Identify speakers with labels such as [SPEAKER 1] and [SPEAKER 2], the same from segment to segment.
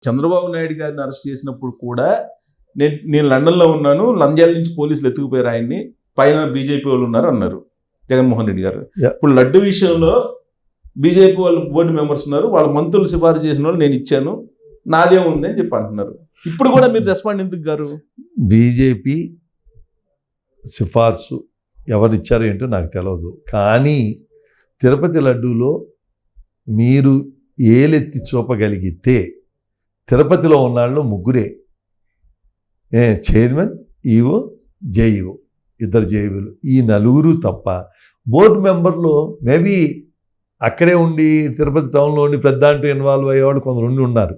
[SPEAKER 1] చంద్రబాబు నాయుడు గారిని అరెస్ట్ చేసినప్పుడు కూడా నేను లండన్లో ఉన్నాను, లంజాల నుంచి పోలీసులు ఎత్తుకుపోయారు ఆయన్ని, పైన బీజేపీ వాళ్ళు ఉన్నారు అన్నారు జగన్మోహన్ రెడ్డి గారు. ఇప్పుడు లడ్డు విషయంలో బీజేపీ వాళ్ళు బోర్డు మెంబర్స్ ఉన్నారు, వాళ్ళ మంత్రులు సిఫారసు చేసిన వాళ్ళు నేను ఇచ్చాను, నాదే ఉంది అని చెప్పి అంటున్నారు. ఇప్పుడు కూడా మీరు రెస్పాండ్ ఎందుకు గారు?
[SPEAKER 2] బీజేపీ సిఫార్సు ఎవరిచ్చారు ఏంటో నాకు తెలియదు, కానీ తిరుపతి లడ్డూలో మీరు ఏలెత్తి చూపగలిగితే తిరుపతిలో ఉన్నాళ్ళు ముగ్గురే, చైర్మన్, ఈవో, జేఈఓ, ఇద్దరు జేఈఓలు, ఈ నలుగురు తప్ప బోర్డు మెంబర్లు మేబీ అక్కడే ఉండి తిరుపతి టౌన్లో ఉండి పెద్ద అంటూ ఇన్వాల్వ్ అయ్యేవాళ్ళు కొందరు ఉన్నారు.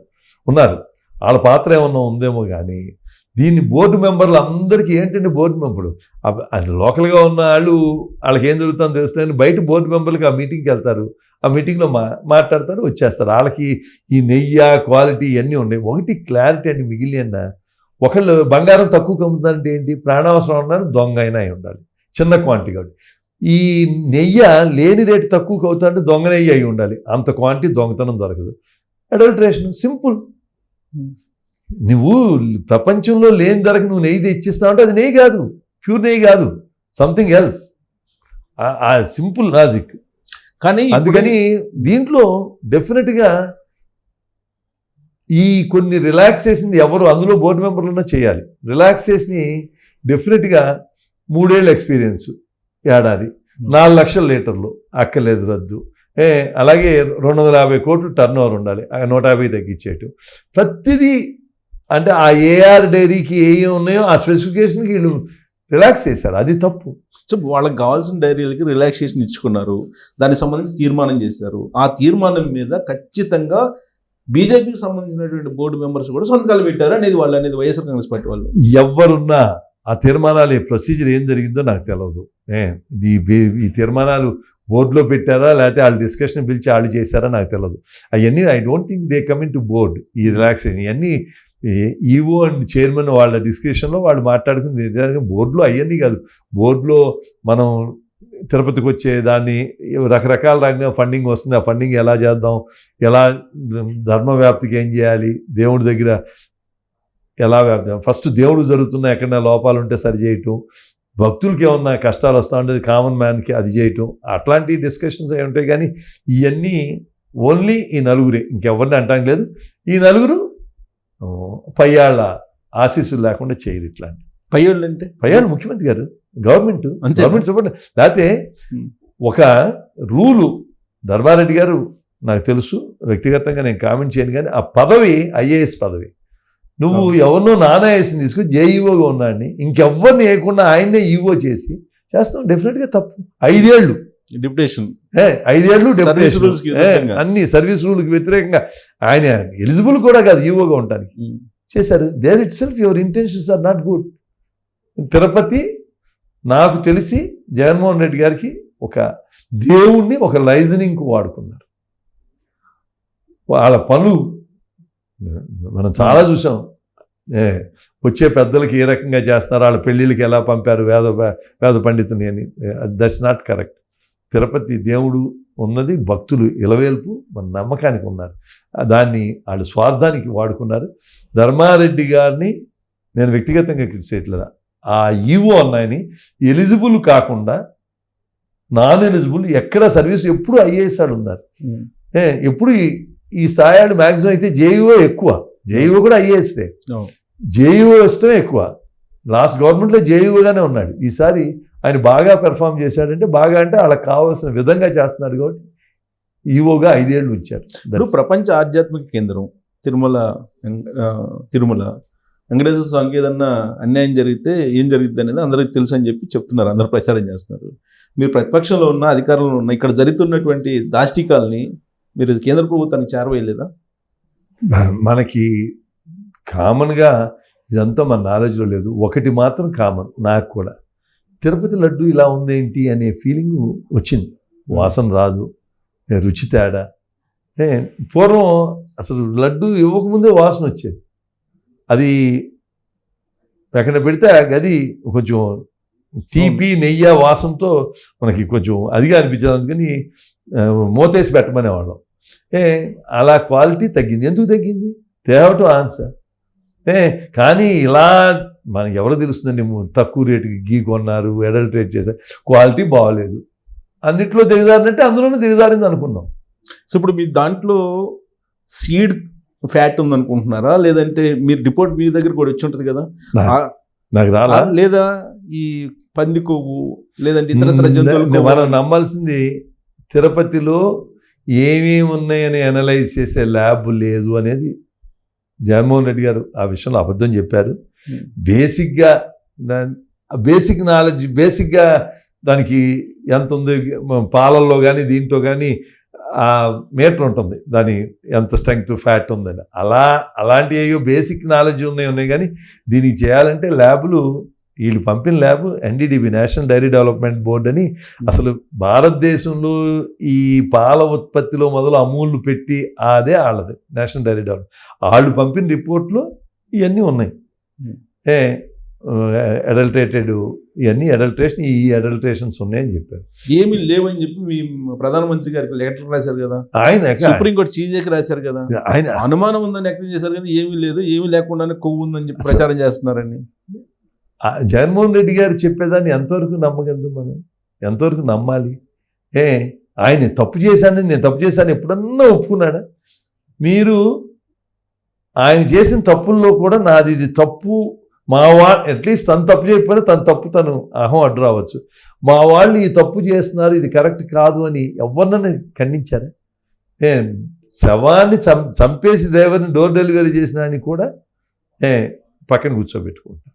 [SPEAKER 2] వాళ్ళ పాత్ర ఏమన్నా ఉందేమో, కానీ దీన్ని బోర్డు మెంబర్లు అందరికీ ఏంటంటే బోర్డు మెంబరు అది లోకల్గా ఉన్న వాళ్ళకి ఏం జరుగుతుందో తెలుస్తుంది, బయట బోర్డు మెంబర్లకి ఆ మీటింగ్కి వెళ్తారు, ఆ మీటింగ్లో మాట్లాడతారు, వచ్చేస్తారు. వాళ్ళకి ఈ నెయ్యి క్వాలిటీ ఇవన్నీ ఉన్నాయి. ఒకటి క్లారిటీ అండి, మిగిలిన ఒకళ్ళు బంగారం తక్కువ కమ్ముతారంటే ఏంటి, ప్రాణావసరం ఉన్నారు, దొంగ అయినా అయి ఉండాలి, చిన్న క్వాంటిటీ కాబట్టి. ఈ నెయ్యి లేని రేటు తక్కువ అవుతుందంటే దొంగ నెయ్యి అయి ఉండాలి, అంత క్వాంటిటీ దొంగతనం దొరకదు. Adulteration simple. నువ్వు ప్రపంచంలో లేని ధరకు నువ్వు నెయ్యి తెచ్చిస్తావంటే అది నెయ్యి కాదు, ప్యూర్ నెయ్యి కాదు, సంథింగ్ ఎల్స్. ఆ సింపుల్ లాజిక్.
[SPEAKER 1] కానీ
[SPEAKER 2] అందుకని దీంట్లో డెఫినెట్గా ఈ కొన్ని రిలాక్సేషన్ ఎవరు అందులో బోర్డు మెంబర్లున్నా చేయాలి. రిలాక్సేషన్ని డెఫినెట్గా 3 ఏళ్ళ ఎక్స్పీరియన్స్, ఏడాది 4 లక్షల లీటర్లు అక్కర్లేదు రద్దు. అలాగే 250 కోట్లు టర్న్ ఓవర్ ఉండాలి, 150 తగ్గించేటు. ప్రతిదీ అంటే ఆ ఏఆర్ డైరీకి ఏ ఉన్నాయో ఆ స్పెసిఫికేషన్కి వీళ్ళు రిలాక్స్ చేశారు, అది తప్పు.
[SPEAKER 1] సో వాళ్ళకి కావాల్సిన డైరీలకి రిలాక్సేషన్ ఇచ్చుకున్నారు, దానికి సంబంధించి తీర్మానం చేశారు. ఆ తీర్మానం మీద ఖచ్చితంగా బీజేపీకి సంబంధించినటువంటి బోర్డు మెంబర్స్ కూడా సంతకాలు పెట్టారు అనేది వాళ్ళు అనేది వైఎస్ఆర్ కాంగ్రెస్ పార్టీ వాళ్ళు.
[SPEAKER 2] ఎవరున్నా ఆ తీర్మానాలు ప్రొసీజర్ ఏం జరిగిందో నాకు తెలియదు. ఈ తీర్మానాలు బోర్డులో పెట్టారా లేకపోతే వాళ్ళు డిస్కషన్ పిలిచి వాళ్ళు చేశారా నాకు తెలియదు. అవన్నీ I don't think they coming to board. ఈ రిలాక్సేషన్ ఇవన్నీ ఈవో అండ్ చైర్మన్ వాళ్ళ డిస్కషన్లో వాళ్ళు మాట్లాడుకుంది. బోర్డులో అవన్నీ కాదు. బోర్డులో మనం తిరుపతికి వచ్చే దాన్ని రకరకాల రంగంగా ఫండింగ్ వస్తుంది, ఆ ఫండింగ్ ఎలా చేద్దాం, ఎలా ధర్మ వ్యాప్తికి ఏం చేయాలి, దేవుడి దగ్గర ఎలా వ్యాప్తి, ఫస్ట్ దేవుడు జరుగుతున్న ఎక్కడైనా లోపాలు ఉంటే సరి చేయటం, భక్తులకి ఏమన్నా కష్టాలు వస్తూ ఉంటే కామన్ మ్యాన్కి అది చేయటం, అట్లాంటి డిస్కషన్స్ అవి ఉంటాయి. కానీ ఇవన్నీ ఓన్లీ ఈ నలుగురే, ఇంకెవరిని అంటాం లేదు. ఈ నలుగురు పయ్యాళ్ళ ఆశీస్సులు లేకుండా చేయరు. ఇట్లాంటి
[SPEAKER 1] పయ్యాళ్ళు అంటే
[SPEAKER 2] పయ్యాళ్ళు ముఖ్యమంత్రి గారు, గవర్నమెంట్ సపోర్ట్. లేకపోతే ఒక రూలు ధర్మారెడ్డి గారు నాకు తెలుసు వ్యక్తిగతంగా, నేను కామెంట్ చేయను, కానీ ఆ పదవి ఐఏఎస్ పదవి. నువ్వు ఎవరినో నానాయేసిని తీసుకుని జేఈఓగా ఉన్నాడిని ఇంకెవ్వరిని వేయకుండా ఆయన్నే ఈఓ చేసి చేస్తాం, డెఫినెట్గా తప్పు. 5 ఏళ్ళు
[SPEAKER 1] డిప్యుటేషన్,
[SPEAKER 2] 5 ఏళ్ళు డెప్యుటేషన్, అన్ని సర్వీస్ రూల్కి వ్యతిరేకంగా ఆయన ఎలిజిబుల్ కూడా కాదు ఈఓగా ఉండడానికి చేశారు. There itself your intentions are not good. Tirupati నాకు తెలిసి జగన్మోహన్ రెడ్డి గారికి ఒక దేవుణ్ణి ఒక లైజనింగ్కు వాడుకున్నారు. వాళ్ళ పనులు మనం చాలా చూసాం. వచ్చే పెద్దలకి ఏ రకంగా చేస్తున్నారు, వాళ్ళ పెళ్ళిళ్ళకి ఎలా పంపారు వేద పండితుని అని. That's not correct. తిరుపతి దేవుడు ఉన్నది, భక్తులు ఇలవేల్పు మన నమ్మకానికి ఉన్నారు, దాన్ని వాళ్ళు స్వార్థానికి వాడుకున్నారు. ధర్మారెడ్డి గారిని నేను వ్యక్తిగతంగా క్రిటిసైట్లేదు. ఆ ఈవో అన్నాయని ఎలిజిబుల్ కాకుండా నాన్ ఎలిజిబుల్ ఎక్కడ సర్వీస్ ఎప్పుడు ఐఏఎస్ వాళ్ళు ఉన్నారు. ఎప్పుడు ఈ స్థాయిలు మ్యాక్సిమం అయితే జేఈఓ ఎక్కువ, జేఈఓ కూడా ఐఏఎస్దే, జేఈఓ వస్తే ఎక్కువ. లాస్ట్ గవర్నమెంట్లో జేఈఓగానే ఉన్నాడు. ఈసారి ఆయన బాగా పెర్ఫామ్ చేశాడంటే, బాగా అంటే వాళ్ళకి కావాల్సిన విధంగా చేస్తున్నాడు కాబట్టి ఈవోగా 5 ఏళ్ళు ఉంచారు.
[SPEAKER 1] ప్రపంచ ఆధ్యాత్మిక కేంద్రం తిరుమల వెంకటేశ్వర స్వామికి ఏదన్నా అన్యాయం జరిగితే ఏం జరిగింది అనేది అందరికీ తెలుసు అని చెప్పి చెప్తున్నారు, అందరూ ప్రచారం చేస్తున్నారు. మీరు ప్రతిపక్షంలో ఉన్న, అధికారంలో ఉన్న, ఇక్కడ జరుగుతున్నటువంటి దాష్టికాల్ని మీరు కేంద్ర ప్రభుత్వానికి చేరవేయలేదా?
[SPEAKER 2] మనకి కామన్గా ఇదంతా మన నాలెడ్జ్లో లేదు. ఒకటి మాత్రం కామన్, నాకు కూడా తిరుపతి లడ్డు ఇలా ఉందేంటి అనే ఫీలింగ్ వచ్చింది. వాసన రాదు, రుచి తేడా. పూర్వం అసలు లడ్డు ఇవ్వకముందే వాసన వచ్చేది. అది ఎక్కడ పెడితే ఆ గది కొంచెం తీపి నెయ్యి వాసనతో మనకి కొంచెం అదిగా అనిపించేది. అందుకని మూతేసి పెట్టమనేవాళ్ళం. అలా క్వాలిటీ తగ్గింది. ఎందుకు తగ్గింది? They have to answer. కానీ ఇలా మనకి ఎవరు తెలుస్తుందండి, తక్కువ రేటుకి గీ కొన్నారు, అడల్ట్రేట్ చేశారు, క్వాలిటీ బాగోలేదు, అన్నిట్లో దిగజారినట్టే అందులోనే దిగజారింది అనుకున్నాం.
[SPEAKER 1] సో ఇప్పుడు మీ దాంట్లో సీడ్ ఫ్యాట్ ఉందనుకుంటున్నారా, లేదంటే మీరు రిపోర్ట్ మీ దగ్గర కూడా వచ్చి ఉంటుంది కదా,
[SPEAKER 2] నాకు రాలా,
[SPEAKER 1] లేదా ఈ పంది కొవ్వు లేదంటే ఇతర జంతువులు?
[SPEAKER 2] మనం నమ్మాల్సింది తిరుపతిలో ఏమేమి ఉన్నాయని అనలైజ్ చేసే ల్యాబ్ లేదు అనేది జగన్మోహన్ రెడ్డి గారు ఆ విషయంలో అబద్ధం చెప్పారు. బేసిక్ నాలెడ్జ్, బేసిక్గా దానికి ఎంత ఉంది పాలల్లో కానీ దీంట్లో కానీ ఆ మీటర్ ఉంటుంది, దాని ఎంత స్ట్రెంగ్త్ ఫ్యాట్ ఉందని, అలాంటి ఏవో బేసిక్ నాలెడ్జ్ ఉన్నాయి కానీ దీనికి చేయాలంటే ల్యాబులు, వీళ్ళు పంపిన lab NDDB, national dairy development board అని, అసలు భారతదేశంలో ఈ పాల ఉత్పత్తిలో మొదలు అమూల్ పెట్టి అదే వాళ్ళది నేషనల్ డైరీ డెవలప్మెంట్, వాళ్ళు పంపిన రిపోర్ట్లో ఇవన్నీ ఉన్నాయి. అడల్టరేటెడ్ ఇవన్నీ ఈ అడల్టరేషన్స్ ఉన్నాయని చెప్పారు.
[SPEAKER 1] ఏమీ లేవని చెప్పి మీ ప్రధానమంత్రి గారికి లెటర్ రాశారు కదా,
[SPEAKER 2] ఆయన
[SPEAKER 1] సుప్రీంకోర్టు చీజేకి రాశారు కదా,
[SPEAKER 2] ఆయన
[SPEAKER 1] అనుమానం ఉందని వ్యక్తం చేశారు కదా, ఏమీ లేదు, ఏమీ లేకుండానే కొవ్వు ఉందని చెప్పి ప్రచారం చేస్తున్నారని.
[SPEAKER 2] జగన్మోహన్ రెడ్డి గారు చెప్పేదాన్ని ఎంతవరకు నమ్మగలదు మనం, ఎంతవరకు నమ్మాలి? ఆయన తప్పు చేశానని, నేను తప్పు చేశాను ఎప్పుడన్నా ఒప్పుకున్నాడా? మీరు ఆయన చేసిన తప్పుల్లో కూడా నాది ఇది తప్పు, మా వాళ్ళు అట్లీస్ట్ తను తప్పు చేయకపోయినా తన తప్పు తను అడ్డు రావచ్చు, మా వాళ్ళు ఈ తప్పు చేస్తున్నారు, ఇది కరెక్ట్ కాదు అని ఎవరినైనా ఖండించారా? శవాన్ని చంపేసి డ్రైవర్ని డోర్ డెలివరీ చేసిన అని కూడా పక్కన కూర్చోబెట్టుకుంటారు.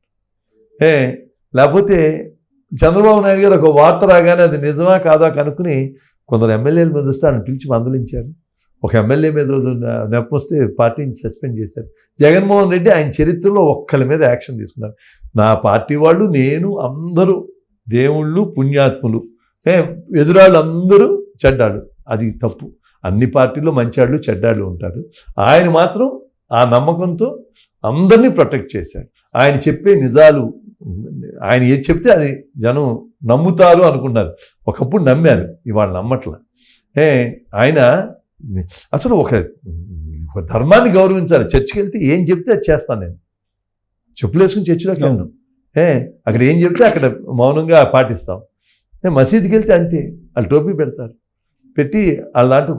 [SPEAKER 2] లేకపోతే చంద్రబాబు నాయుడు గారు ఒక వార్త రాగానే అది నిజమా కాదా కనుక్కుని కొందరు ఎమ్మెల్యేల మీద వస్తే ఆయన పిలిచి మందలించారు. ఒక ఎమ్మెల్యే మీద నెప్ప వస్తే పార్టీని సస్పెండ్ చేశారు. జగన్మోహన్ రెడ్డి ఆయన చరిత్రలో ఒక్కరి మీద యాక్షన్ తీసుకున్నారు. నా పార్టీ వాళ్ళు, నేను, అందరూ దేవుళ్ళు, పుణ్యాత్ములు, ఎదురాళ్ళు అందరూ చెడ్డాళ్ళు. అది తప్పు. అన్ని పార్టీల్లో మంచాళ్ళు చెడ్డాళ్ళు ఉంటారు. ఆయన మాత్రం ఆ నమ్మకంతో అందరినీ ప్రొటెక్ట్ చేశాడు. ఆయన చెప్పే నిజాలు, ఆయన ఏది చెప్తే అది జనం నమ్ముతారు అనుకున్నారు. ఒకప్పుడు నమ్మారు, ఇవాళ నమ్మట్లా. ఆయన అసలు ఒక ధర్మాన్ని గౌరవించాలి. చర్చికి వెళ్తే ఏం చెప్తే అది చేస్తాను నేను. చెప్పులు వేసుకుని చర్చిలోకి వెళ్ళను. అక్కడ ఏం చెప్తే అక్కడ మౌనంగా పాటిస్తాం. మసీదుకి వెళ్తే అంతే, వాళ్ళు టోపీ పెడతారు, పెట్టి వాళ్ళ దాంట్లో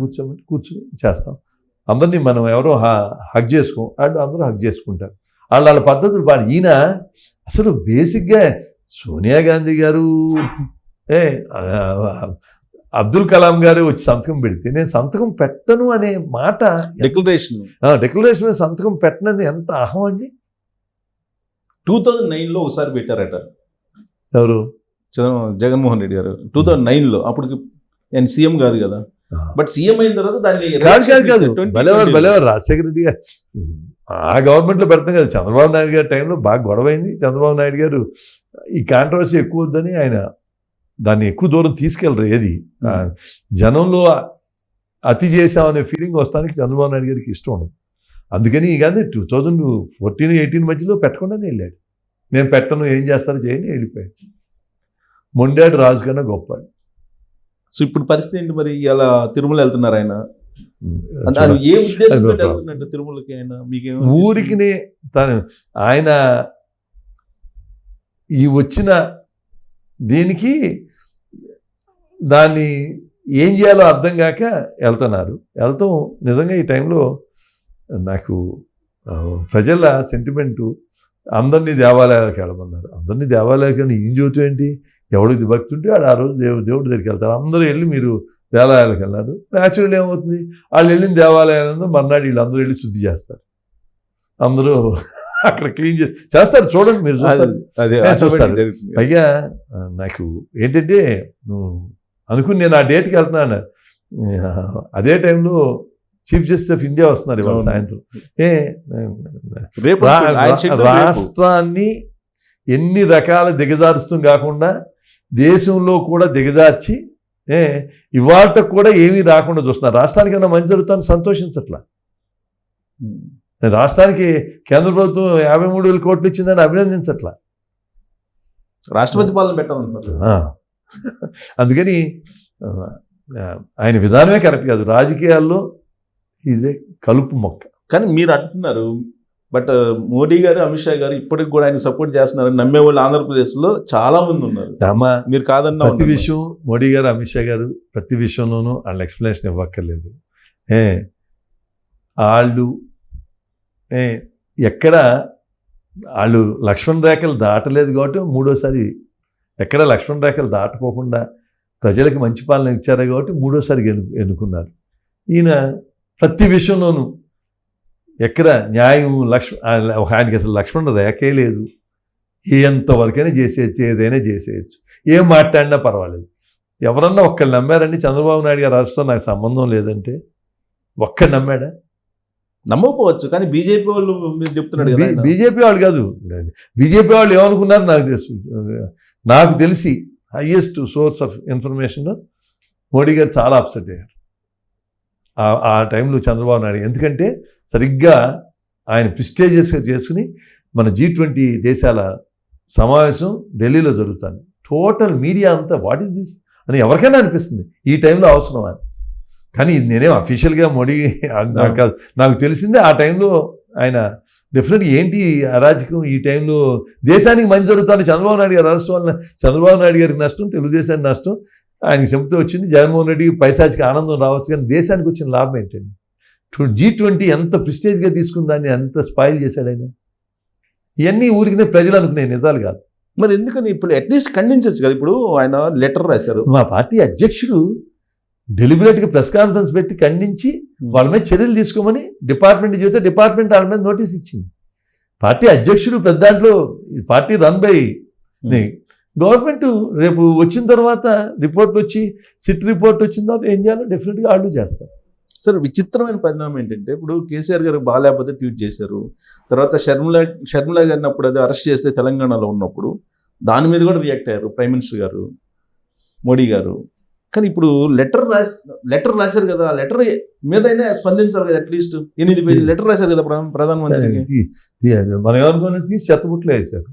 [SPEAKER 2] కూర్చొని చేస్తాం. అందరినీ మనం ఎవరో హగ్ చేసుకోం, అందరూ హగ్ చేసుకుంటారు. వాళ్ళ పద్ధతులు పాడు. ఈయన అసలు బేసిక్గా సోనియా గాంధీ గారు, అబ్దుల్ కలాం గారు వచ్చి సంతకం పెడితే నేను సంతకం పెట్టను అనే మాట, డిక్లరేషన్ సంతకం పెట్టనది ఎంత అహం అండి.
[SPEAKER 1] 2009లో ఒకసారి పెట్టారట
[SPEAKER 2] ఎవరు,
[SPEAKER 1] జగన్మోహన్ రెడ్డి గారు. 2009లో అప్పటికి నేను సీఎం కాదు కదా, బట్ సీఎం అయిన తర్వాత దాన్ని
[SPEAKER 2] కాదు బలేవారు రాజశేఖర రెడ్డి గారు ఆ గవర్నమెంట్లో పెడతాం కదా. చంద్రబాబు నాయుడు గారి టైంలో బాగా గొడవైంది. చంద్రబాబు నాయుడు గారు ఈ కాంట్రవర్సీ ఎక్కువ వద్దని ఆయన దాన్ని ఎక్కువ దూరం తీసుకెళ్ళరు. ఏది జనంలో అతి చేసామనే ఫీలింగ్ వస్తానికి చంద్రబాబు నాయుడు గారికి ఇష్టం ఉండదు. అందుకని కానీ 2014-18 మధ్యలో పెట్టకుండానే వెళ్ళాడు. నేను పెట్టను, ఏం చేస్తారో చేయండి, వెళ్ళిపోయాడు. మొండాడు రాజు కన్నా గొప్పాడు.
[SPEAKER 1] సో ఇప్పుడు పరిస్థితి ఏంటి మరి? ఇలా తిరుమల వెళ్తున్నారు ఆయన, ఏ ఉద్దేశంతో వెళ్తున్నట్టు తిరుమలకి ఆయన? మీకేమో
[SPEAKER 2] ఊరికి ఆయన ఈ వచ్చిన దీనికి దాన్ని ఏం చేయాలో అర్థం కాక వెళ్తున్నారు. వెళ్తాం నిజంగా ఈ టైంలో నాకు ప్రజల సెంటిమెంటు, అందరినీ దేవాలయాలకు వెళ్ళమన్నారు. అందరినీ దేవాలయాలకు ఏం చదువుతూ ఏంటి, ఎవడికి భక్తి ఉంటే ఆ రోజు దేవుడి దగ్గరికి వెళ్తారు. అందరూ వెళ్ళి మీరు దేవాలయాలకు వెళ్ళారు. న్యాచురల్ ఏమవుతుంది, వాళ్ళు వెళ్ళిన దేవాలయాలను మర్నాడు వీళ్ళందరూ వెళ్ళి శుద్ధి చేస్తారు. అందరూ అక్కడ క్లీన్ చేస్తారు. చూడండి, మీరు చూస్తారు. పైగా నాకు ఏంటంటే, నువ్వు అనుకుని నేను ఆ డేట్కి వెళ్తున్నాను, అదే టైంలో చీఫ్ జస్టిస్ ఆఫ్ ఇండియా వస్తున్నారు ఇవాళ సాయంత్రం. రాష్ట్రాన్ని ఎన్ని రకాల దిగజారుస్తూ కాకుండా దేశంలో కూడా దిగజార్చి ఇవాళకు కూడా ఏమీ రాకుండా చూస్తున్నారు. రాష్ట్రానికి ఏమైనా మంచి జరుగుతాను సంతోషించట్లా. రాష్ట్రానికి కేంద్ర ప్రభుత్వం 53,000 కోట్లు ఇచ్చిందని అభినందించట్లా.
[SPEAKER 1] రాష్ట్రపతి పాలన పెట్టాలనుకుంటున్నారు.
[SPEAKER 2] అందుకని ఆయన విధానమే కరెక్ట్ కాదు. రాజకీయాల్లో ఈజ్ ఏ కలుపు మొక్క.
[SPEAKER 1] కానీ మీరు అంటున్నారు, బట్ మోడీ గారు అమిత్ షా గారు ఇప్పటికి కూడా ఆయన సపోర్ట్ చేస్తున్నారు నమ్మే వాళ్ళు ఆంధ్రప్రదేశ్లో చాలా మంది ఉన్నారు. మీరు కాదన్నా
[SPEAKER 2] ప్రతి విషయం మోడీ గారు అమిత్ షా గారు ప్రతి విషయంలోనూ వాళ్ళు ఎక్స్ప్లెనేషన్ ఇవ్వక్కర్లేదు. వాళ్ళు ఎక్కడ వాళ్ళు లక్ష్మణ రేఖలు దాటలేదు కాబట్టి మూడోసారి ఎక్కడ లక్ష్మణ రేఖలు దాటుకోకుండా ప్రజలకు మంచి పాలన ఇచ్చారు కాబట్టి మూడోసారి ఎన్నుకున్నారు. ఈయన ప్రతి విషయంలోనూ ఎక్కడ న్యాయం ఆయనకి అసలు లక్ష్మణ రేఖే లేదు. ఎంతవరకైనా చేసేయచ్చు, ఏదైనా చేసేయచ్చు, ఏం మాట్లాడినా పర్వాలేదు. ఎవరన్నా ఒక్కళ్ళు నమ్మారండి చంద్రబాబు నాయుడు గారు రాష్ట్రం నాకు సంబంధం లేదంటే? ఒక్కడు నమ్మాడా?
[SPEAKER 1] నమ్మకపోవచ్చు, కానీ బీజేపీ వాళ్ళు మీరు చెప్తున్నాడు కదా.
[SPEAKER 2] బీజేపీ వాళ్ళు కాదు, బీజేపీ వాళ్ళు ఏమనుకున్నారు నాకు తెలిసి highest source of information Modi గారు చాలా అప్సెట్ అయ్యారు ఆ టైంలో చంద్రబాబు నాయుడు. ఎందుకంటే సరిగ్గా ఆయన ప్రిస్టేజియస్గా చేసుకుని మన G20 దేశాల సమావేశం ఢిల్లీలో జరుగుతుంది. టోటల్ మీడియా అంతా వాట్ ఈస్ దిస్ అని ఎవరికైనా అనిపిస్తుంది ఈ టైంలో అవసరం అని. కానీ నేనేం అఫీషియల్గా మోడీ నాకు తెలిసిందే ఆ టైంలో ఆయన డెఫినెట్గా ఏంటి అరాజకం ఈ టైంలో దేశానికి మంచి జరుగుతుంది. చంద్రబాబు నాయుడు గారు అరెస్ట్ వల్ల చంద్రబాబు నాయుడు గారికి నష్టం, తెలుగుదేశానికి నష్టం, ఆయనకి చెబుతూ వచ్చింది. జగన్మోహన్ రెడ్డికి పైశాచికి ఆనందం రావచ్చు, కానీ దేశానికి వచ్చిన లాభం ఏంటండి? G20 ఎంత ప్రిస్టేజ్గా తీసుకుని దాన్ని అంత స్పాయిల్ చేశాడు ఆయన. ఇవన్నీ ఊరికినే ప్రజలు అనుకునే నిజాలు కాదు.
[SPEAKER 1] మరి ఎందుకని ఇప్పుడు అట్లీస్ట్ ఖండించవచ్చు కదా. ఇప్పుడు ఆయన లెటర్ రాశారు,
[SPEAKER 2] మా పార్టీ అధ్యక్షుడు డెలిబరేట్గా ప్రెస్ కాన్ఫరెన్స్ పెట్టి ఖండించి వాళ్ళ మీద చర్యలు తీసుకోమని డిపార్ట్మెంట్ చెబితే డిపార్ట్మెంట్ వాళ్ళ మీద నోటీస్ ఇచ్చింది. పార్టీ అధ్యక్షుడు పెద్ద దాంట్లో పార్టీ రన్ బై గవర్నమెంట్. రేపు వచ్చిన తర్వాత రిపోర్ట్ వచ్చి సిట్ రిపోర్ట్ వచ్చిన తర్వాత ఏం చేయాలో డెఫినెట్గా వాళ్ళు చేస్తారు.
[SPEAKER 1] సార్ విచిత్రమైన పరిణామం ఏంటంటే ఇప్పుడు కేసీఆర్ గారు బాగాలేకపోతే ట్వీట్ చేశారు, తర్వాత షర్మిల గారిని అప్పుడు అది అరెస్ట్ చేస్తే తెలంగాణలో ఉన్నప్పుడు దాని మీద కూడా రియాక్ట్ అయ్యారు ప్రైమ్ మినిస్టర్ గారు, మోడీ గారు. కానీ ఇప్పుడు లెటర్ రాశారు కదా, ఆ లెటర్ మీద అయినా స్పందించాలి కదా. అట్లీస్ట్ 8 పేజీలు లెటర్ రాశారు కదా ప్రధానమంత్రికి.
[SPEAKER 2] మనం ఏమనుకుని తీసి చెత్తబుట్లో వేశారు,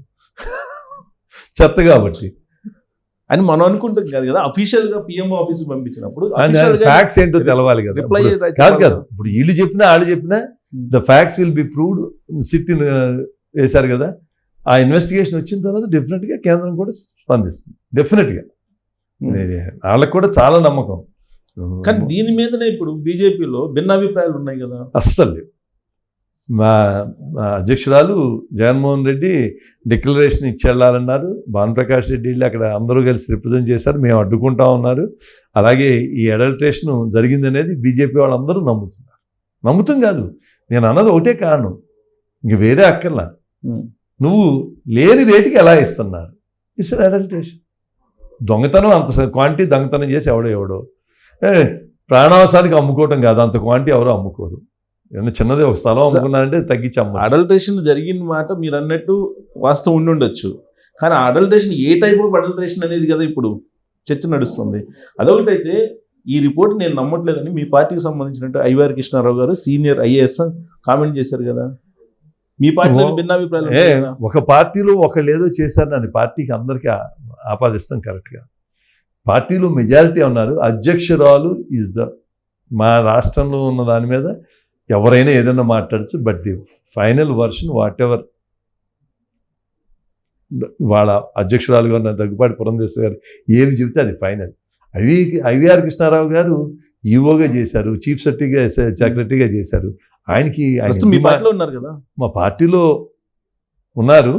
[SPEAKER 2] చెత్త కాబట్టి
[SPEAKER 1] అని మనం అనుకుంటాం కాదు కదా. అఫీషియల్ గా పిఎంఓ ఆఫీస్ పంపించినప్పుడు
[SPEAKER 2] ఫ్యాక్ట్స్ ఏంటో తెలవాలి కదా.
[SPEAKER 1] రిప్లై
[SPEAKER 2] కాదు కాదు, ఇప్పుడు వీళ్ళు చెప్పినా వాళ్ళు చెప్పినా the facts will be proved. SIT వేశారు కదా, ఆ ఇన్వెస్టిగేషన్ వచ్చిన తర్వాత డెఫినెట్గా కేంద్రం కూడా స్పందిస్తుంది. డెఫినెట్గా వాళ్ళకు కూడా చాలా నమ్మకం.
[SPEAKER 1] కానీ దీని మీదనే ఇప్పుడు బీజేపీలో భిన్నాభిప్రాయాలు ఉన్నాయి కదా.
[SPEAKER 2] అస్సలు లేవు. మా అధ్యక్షురాలు జగన్మోహన్ రెడ్డి డిక్లరేషన్ ఇచ్చేళ్ళాలన్నారు. భానుప్రకాష్ రెడ్డి వెళ్ళి అక్కడ అందరూ కలిసి రిప్రజెంట్ చేశారు, మేము అడ్డుకుంటా ఉన్నారు. అలాగే ఈ అడల్ట్రేషన్ జరిగిందనేది బీజేపీ వాళ్ళందరూ నమ్ముతున్నారు. నమ్ముతాం కాదు, నేను అన్నది ఒకటే కారణం, ఇంక వేరే అక్కర్లా. నువ్వు లేని రేటుకి ఎలా ఇస్తున్నారు? It's adulteration. దొంగతనం అంత క్వాంటిటీ దొంగతనం చేసి ఎవడో ప్రాణావసానికి అమ్ముకోవటం కాదు, అంత క్వాంటిటీ ఎవరో అమ్ముకోరు. ఏమన్నా చిన్నది ఒక స్థలం అమ్ముకున్నారంటే తగ్గించి అమ్మ.
[SPEAKER 1] అడల్ట్రేషన్ జరిగిన మాట మీరు అన్నట్టు వాస్తవం ఉండుండొచ్చు, కానీ ఆ adulteration A type of adulteration అనేది కదా ఇప్పుడు చర్చ నడుస్తుంది. అదొకటైతే ఈ రిపోర్ట్ నేను నమ్మట్లేదని మీ పార్టీకి సంబంధించినట్టు ఐవీఆర్ కృష్ణారావు గారు సీనియర్ IAS కామెంట్ చేశారు కదా. మీ పార్టీలో భిన్నాభిప్రాయాలు
[SPEAKER 2] ఒక పార్టీలో ఒకళ్ళు ఏదో చేశారని అది పార్టీకి అందరికీ ఆపాదిస్తాం కరెక్ట్గా. పార్టీలో మెజారిటీ ఉన్నారు, అధ్యక్షురాలు ఈజ్ ద మా రాష్ట్రంలో ఉన్న దాని మీద ఎవరైనా ఏదైనా మాట్లాడచ్చు. But the final version what ever వాళ్ళ అధ్యక్షురాలు గారు దగ్గుపాటి పురంధేశ్వరి గారు ఏమి చెబితే అది ఫైనల్. ఐవీఆర్ కృష్ణారావు గారు ఈఓగా చేశారు, చీఫ్ సెక్రటరీగా చేశారు. ఆయనకి
[SPEAKER 1] ఉన్నారు కదా,
[SPEAKER 2] మా పార్టీలో ఉన్నారు,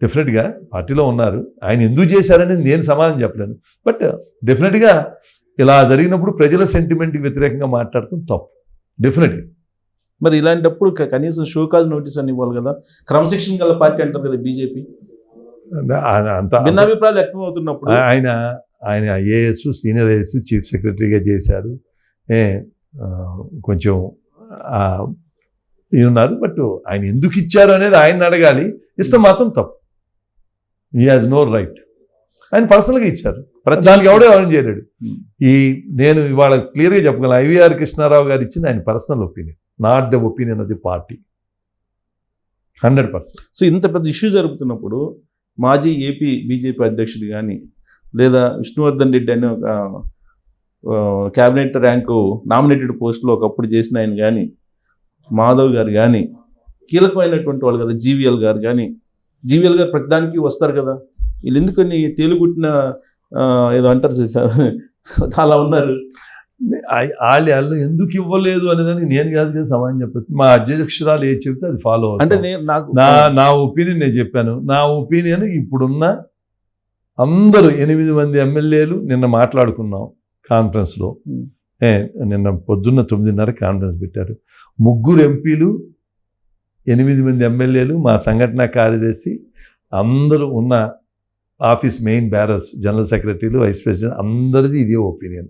[SPEAKER 2] డెఫినెట్గా పార్టీలో ఉన్నారు. ఆయన ఎందుకు చేశారనేది నేను సమాధానం చెప్పలేను. బట్ డెఫినెట్గా ఇలా జరిగినప్పుడు ప్రజల సెంటిమెంట్కి వ్యతిరేకంగా మాట్లాడటం తప్పు డెఫినెట్గా.
[SPEAKER 1] మరి ఇలాంటప్పుడు కనీసం షోకాజ్ నోటీస్ అని ఇవ్వాలి కదా. క్రమశిక్షణ గల పార్టీ అంటారు కదా బీజేపీ.
[SPEAKER 2] అంత
[SPEAKER 1] భిన్నాభిప్రాయాలు వ్యక్తం అవుతున్నప్పుడు
[SPEAKER 2] ఆయన IAS సీనియర్ IAS చీఫ్ సెక్రటరీగా చేశారు, కొంచెం ఉన్నారు. బట్ ఆయన ఎందుకు ఇచ్చారు అనేది ఆయన అడగాలి. ఇస్తే మాత్రం తప్పు. He has no right. ఆయన పర్సనల్గా ఇచ్చారు, దానికి ఎవరైనా చేయలేడు. నేను ఇవాళ క్లియర్గా చెప్పగలను, ఐవీఆర్ కృష్ణారావు గారు ఇచ్చింది ఆయన personal opinion, not the opinion of the party 100%.
[SPEAKER 1] So ఇంత పెద్ద ఇష్యూ జరుగుతున్నప్పుడు మాజీ ఏపీ బీజేపీ అధ్యక్షుడు కానీ లేదా విష్ణువర్ధన్ రెడ్డి అనే ఒక క్యాబినెట్ ర్యాంకు నామినేటెడ్ పోస్టులో ఒకప్పుడు చేసిన ఆయన కానీ మాధవ్ గారు కానీ కీలకమైనటువంటి వాళ్ళు కదా, జీవీఎల్ గారు కానీ, జీవీఎల్ గారు ప్రతిదానికి వస్తారు కదా, వీళ్ళు ఎందుకని తేలుగుట్టిన ఏదో అంటారు చూసారు అలా ఉన్నారు.
[SPEAKER 2] వాళ్ళు ఎందుకు ఇవ్వలేదు అనేదానికి నేను కాదు కదా సమాధానం చెప్పేసి, మా అధ్యక్షురాలు ఏది చెప్తే అది ఫాలో
[SPEAKER 1] అంటే
[SPEAKER 2] అవుతాను. నా ఒపీనియన్ నేను చెప్పాను. నా ఒపీనియన్ ఇప్పుడున్న అందరూ 8 మంది ఎమ్మెల్యేలు నిన్న మాట్లాడుకున్నాం కాన్ఫరెన్స్లో. నిన్న పొద్దున్న 9:30 కాన్ఫరెన్స్ పెట్టారు. 3 ఎంపీలు, 8 మంది ఎమ్మెల్యేలు, మా సంఘటన కార్యదర్శి, అందరూ ఉన్న ఆఫీస్ మెయిన్ బ్యారర్స్, జనరల్ సెక్రటరీలు, వైస్ ప్రెసిడెంట్, అందరిది ఇదే ఒపీనియన్.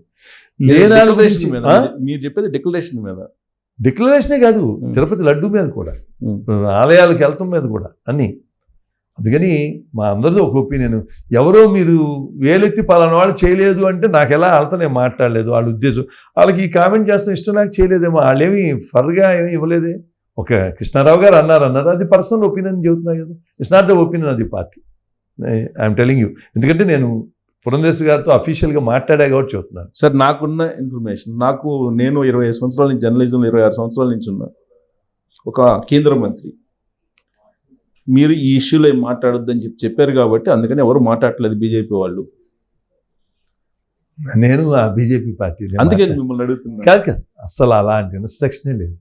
[SPEAKER 1] మీరు చెప్పేది డిక్లరేషన్ మీద,
[SPEAKER 2] డిక్లరేషనే కాదు, తిరుపతి లడ్డు మీద కూడా, ఆలయాలకు వెళ్తాం మీద కూడా అన్నీ. అందుకని మా అందరిది ఒక ఒపీనియన్. ఎవరో మీరు వేలెత్తి పలానా వాళ్ళు చేయలేదు అంటే నాకు ఎలా వాళ్ళతో నేను మాట్లాడలేదు, వాళ్ళ ఉద్దేశం, వాళ్ళకి ఈ కామెంట్ చేస్తాం ఇష్టం నాకు చేయలేదేమో, వాళ్ళేమి ఫర్గా ఏమీ ఇవ్వలేదే. ఒక కృష్ణారావు గారు అన్నారు, అది పర్సనల్ ఒపీనియన్ చెబుతున్నా కదా, it's not the opinion of the party. I'm telling you, ఎందుకంటే నేను పురంధేశ్వరి గారితో అఫీషియల్గా మాట్లాడా కాబట్టి చెబుతున్నాను.
[SPEAKER 1] సార్ నాకున్న ఇన్ఫర్మేషన్, నేను 25 సంవత్సరాల నుంచి జర్నలిజంలో 26 సంవత్సరాల నుంచి ఉన్నా, ఒక కేంద్ర మంత్రి మీరు ఈ ఇష్యూలో ఏం మాట్లాడొద్దని చెప్పారు కాబట్టి అందుకని ఎవరు మాట్లాడలేదు బీజేపీ వాళ్ళు.
[SPEAKER 2] నేను ఆ బీజేపీ పార్టీ
[SPEAKER 1] అందుకే మిమ్మల్ని అడుగుతున్నా.
[SPEAKER 2] కాదు, అసలు అలాంటి ఇన్స్ట్రక్షనే లేదు.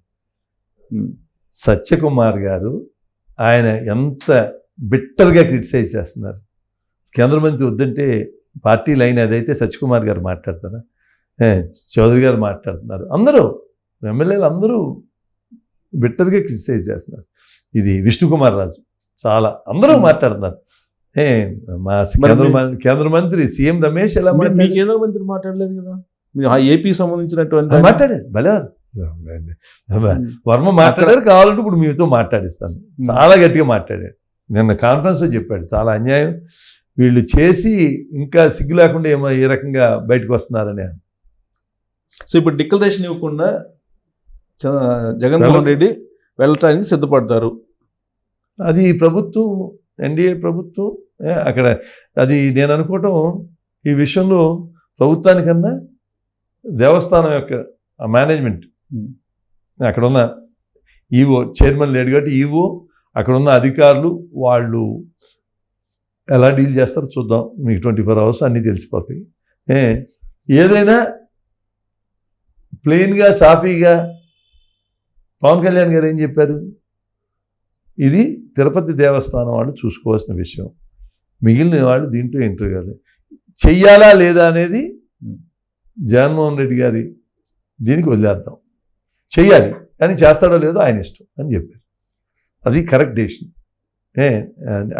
[SPEAKER 2] సత్యకుమార్ గారు ఆయన ఎంత బిట్టర్గా క్రిటిసైజ్ చేస్తున్నారు. కేంద్ర మంత్రి వద్దంటే పార్టీ లైన్ అదైతే సత్యకుమార్ గారు మాట్లాడతారా, చౌదరి గారు మాట్లాడుతున్నారు, అందరూ ఎమ్మెల్యేలు అందరూ బిట్టర్గా క్రిటిసైజ్ చేస్తున్నారు. ఇది విష్ణుకుమార్ రాజు చాలా అందరూ మాట్లాడుతున్నారు. మా కేంద్ర మంత్రి సీఎం రమేష్ ఎలా
[SPEAKER 1] మీ కేంద్ర మంత్రి మాట్లాడలేదు కదా, ఏపీ సంబంధించినటువంటి
[SPEAKER 2] మాట్లాడారు భలేవారు. వర్మ మాట్లాడారు, కావాలంటే ఇప్పుడు మీతో మాట్లాడిస్తాను. చాలా గట్టిగా మాట్లాడాడు. నిన్న కాన్ఫరెన్స్లో చెప్పాడు, చాలా అన్యాయం వీళ్ళు చేసి ఇంకా సిగ్గు లేకుండా ఏమో ఏ రకంగా బయటకు వస్తున్నారని.
[SPEAKER 1] సో ఇప్పుడు డిక్లరేషన్ ఇవ్వకుండా జగన్మోహన్ రెడ్డి వెళ్ళటానికి సిద్ధపడతారు.
[SPEAKER 2] అది ప్రభుత్వం, ఎన్డీఏ ప్రభుత్వం అక్కడ, అది నేను అనుకోవటం ఈ విషయంలో ప్రభుత్వానికన్నా దేవస్థానం యొక్క మేనేజ్మెంట్, అక్కడ ఉన్న ఈవో చైర్మన్ లేడు కాబట్టి ఈవో, అక్కడ ఉన్న అధికారులు వాళ్ళు ఎలా డీల్ చేస్తారో చూద్దాం. మీకు 24 hours అన్నీ తెలిసిపోతాయి. ఏదైనా ప్లెయిన్గా సాఫీగా పవన్ కళ్యాణ్ గారు ఏం చెప్పారు, ఇది తిరుపతి దేవస్థానం వాళ్ళు చూసుకోవాల్సిన విషయం, మిగిలిన వాళ్ళు దీంట్లో ఎంటర్ కాదు, చెయ్యాలా లేదా అనేది జగన్మోహన్ రెడ్డి గారి దీనికి వదిలేద్దాం, చెయ్యాలి కానీ చేస్తాడో లేదో ఆయన ఇష్టం అని చెప్పారు. అది correct decision.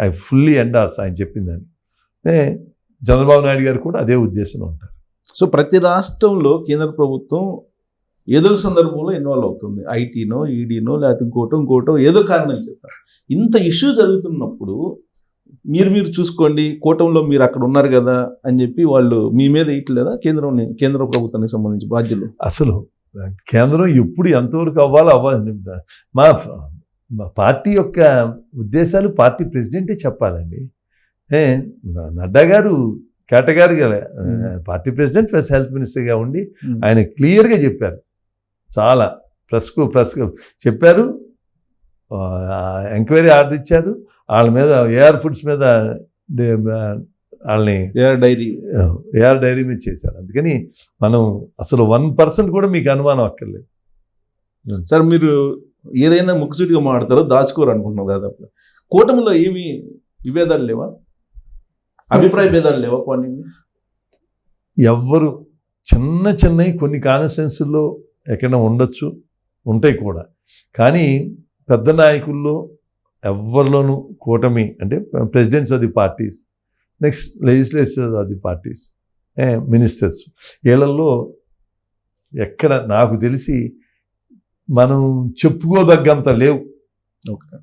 [SPEAKER 2] I fully endorse ఆయన చెప్పిందని. చంద్రబాబు నాయుడు గారు కూడా అదే ఉద్దేశంలో ఉంటారు.
[SPEAKER 1] సో ప్రతి రాష్ట్రంలో కేంద్ర ప్రభుత్వం ఏదో ఒక సందర్భంలో ఇన్వాల్వ్ అవుతుంది, ఐటీనో ఈడీనో లేకపోతే ఇంకోటో ఏదో కారణం చెప్తారు. ఇంత ఇష్యూ జరుగుతున్నప్పుడు మీరు చూసుకోండి, కూటమిలో మీరు అక్కడ ఉన్నారు కదా అని చెప్పి వాళ్ళు మీ మీద ఇట్లేదా కేంద్ర ప్రభుత్వానికి సంబంధించి బాధ్యులు?
[SPEAKER 2] అసలు కేంద్రం ఎప్పుడు ఎంతవరకు అవ్వాలి మా పార్టీ యొక్క ఉద్దేశాలు పార్టీ ప్రెసిడెంటే చెప్పాలండి. నడ్డా గారు కేటగారిగా పార్టీ ప్రెసిడెంట్ ప్లస్ హెల్త్ మినిస్టర్గా ఉండి ఆయన క్లియర్గా చెప్పారు, చాలా ప్రెస్కు చెప్పారు, ఎంక్వైరీ ఆర్డర్ ఇచ్చారు, వాళ్ళ మీద ఏఆర్ ఫుడ్స్ మీద వాళ్ళని ఏఆర్ డైరీ మీద చేశారు. అందుకని మనం అసలు 1% కూడా మీకు అనుమానం అక్కర్లేదు.
[SPEAKER 1] సార్ మీరు ఏదైనా ముక్కుసూటిగా మాడతారో దాచుకోరు అనుకుంటున్నాం. దాదాపు కూటమిలో ఏమి విభేదాలు లేవా, అభిప్రాయ భేదాలు లేవా? పోనీ
[SPEAKER 2] ఎవ్వరు చిన్నవి కొన్ని కాన్స్టిట్యున్సీల్లో ఎక్కడైనా ఉండొచ్చు, ఉంటాయి కూడా, కానీ పెద్ద నాయకుల్లో ఎవరిలోనూ కూటమి అంటే presidents of the parties, next legislatures of the parties, ministers, వీళ్ళల్లో ఎక్కడ నాకు తెలిసి మనం చెప్పుకోదగ్గంత లేవు.
[SPEAKER 1] ఓకే,